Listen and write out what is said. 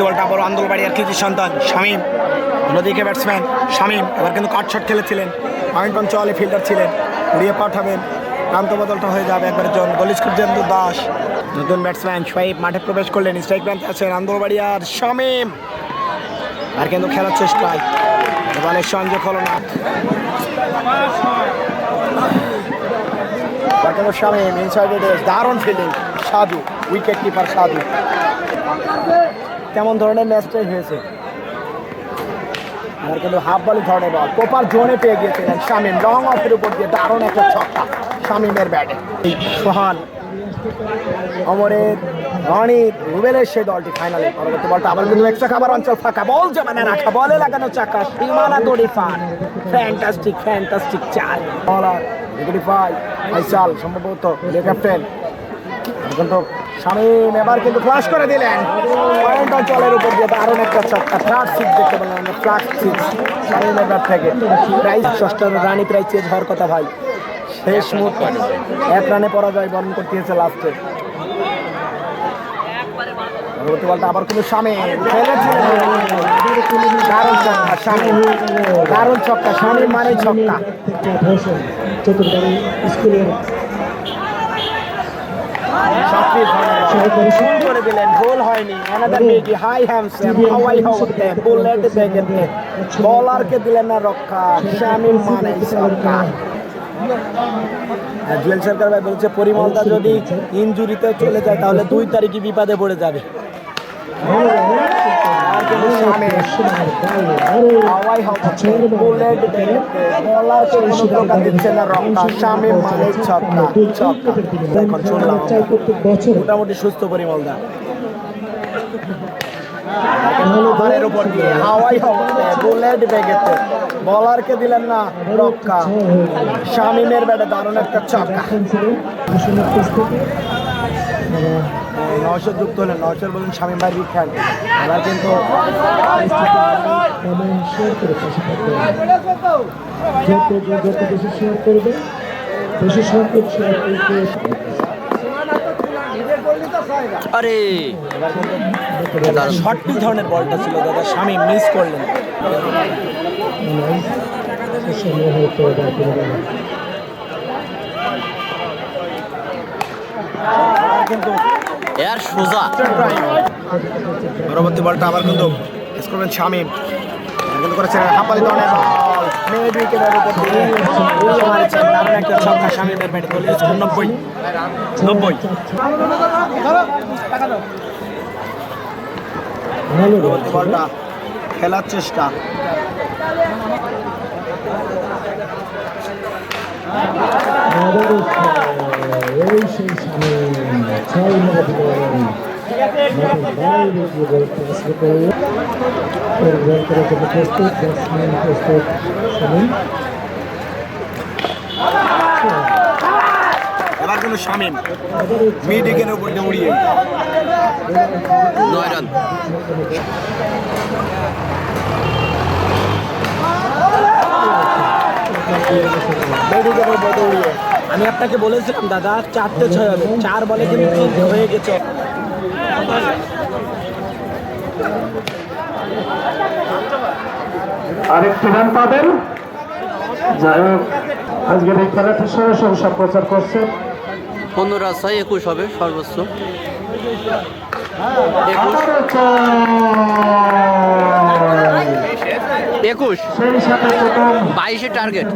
পরবর্তী বলটা আবার আন্দোলবাড়িয়ার কৃতি সন্তান শামীম, অন্যদিকে ব্যাটসম্যান শামীম এবার কিন্তু কাট শট খেলেছিলেন, পয়েন্ট পঞ্চওয়ালি ফিল্ডার ছিলেন, উড়িয়ে পাঠাবেন, প্রান্ত বদলটা হয়ে যাবে একবারের জন্য দলিশ কুরজেন্দু দাস। নতুন ব্যাটসম্যান শোয়েব মাঠে প্রবেশ করলেন, স্ট্রাইক প্রান্তে আছেন আন্দোলবাড়িয়ার শামীম, আর কিন্তু খেলার চেষ্টায় বলের সংযোগ হলো না। শামীম ইনসাইড দারুণ ফিল্ডিং, সাধু উইকেট কিপার সাধু। কেমন ধরনের ম্যাচটাই হয়েছে, আর কিন্তু হাফ বলি ধরনের বল কোপার জোনে পেয়ে গিয়েছিলেন শামীম, লং অফের উপর দিয়ে দারুণ একটা ছক্কা শামীমের ব্যাটে। সোহান, অমরের, রনিত, রুবেলের সেই দলটি ফাইনালে। পরবর্তী বলটা আবার কিন্তু এক্সট্রা খাবার অঞ্চল ফাঁকা, বল জমানে রাখা, বলে লাগানো চাকা, সীমানা দড়ি ফান, ফ্যান্টাস্টিক ফ্যান্টাস্টিক চার বলার ফাইসাল সম্ভবত ক্যাপ্টেন। কিন্তু শামীম এবার কিন্তু ফ্লাশ করে দিলেন পয়েন্ট অঞ্চলের উপর দিয়ে দারুণ একটা ছক্কা, ফ্ল্যাট সিক্স দেখতে পেলাম আমরা, ফ্ল্যাট সিক্স শামীমের ব্যাট থেকে। প্রাইস 6টা রানই প্রায় চেঞ্জ হওয়ার কথা ভাই, শেষ মুহূর্তে 1 রানে পরাজয় বরণ করতে হয়েছে লাস্টে। পরবর্তী বলটা আবার কিন্তু শামীম খেলেছিলেন, দারুণ ছক্কা শামীম, দারুণ ছক্কা শামীম মানে ছক্কা। করে দিলেন, ভুল হয়নি, বলারকে দিলেন না রক্ষা, শামীম মানে ছক্কা। জুয়েল সরকার ভাই বলছে পরিমলদা যদি ইনজুরিতে চলে যায় তাহলে 2 তারিখই বিপদে পড়ে যাবে। মোটামুটি সুস্থ পরিমলদা, উপর দিয়ে হাওয়াই বুলেট বেগেতে বলারকে দিলেন না রক্ষা, শামীমের ব্যাটে দারুণ একটা ছক্কা। 900 যুক্ত হলেন, 900 বলেন শামীম ভাই বিখ্যাত। এবার কিন্তু আরে শর্ট পিচ ধরনের বলটা ছিল দাদা, শামীম মিস করলেন। কিন্তু এর সোজা পরবর্তী বলটা আবার কিন্তু মিস করবেন শামীম, কিন্তু করেছেন হাফালি ধরনের বল, মিড উইকেটের উপর দিয়ে উড়িয়ে মারছেন দারুণ একটা ছক্কা শামীমের ব্যাটে। 90 বলটা খেলার চেষ্টা, এবার কিন্তু শামীম মিড উইকেটের উপর দিয়ে উড়িয়ে 9 রান। আমি আপনাকে বলেছিলাম দাদা 4টে 6 হবে, 4 বলে কিন্তু চেঞ্জ হয়ে গেছে। আরেকটি রান পাবেন। যাই হোক, আজকের এই খেলাটি সরাসরি সম্প্রচার করছেন 15-21 হবে সর্বোচ্চ 21, সেই সাথে 22-এ টার্গেট।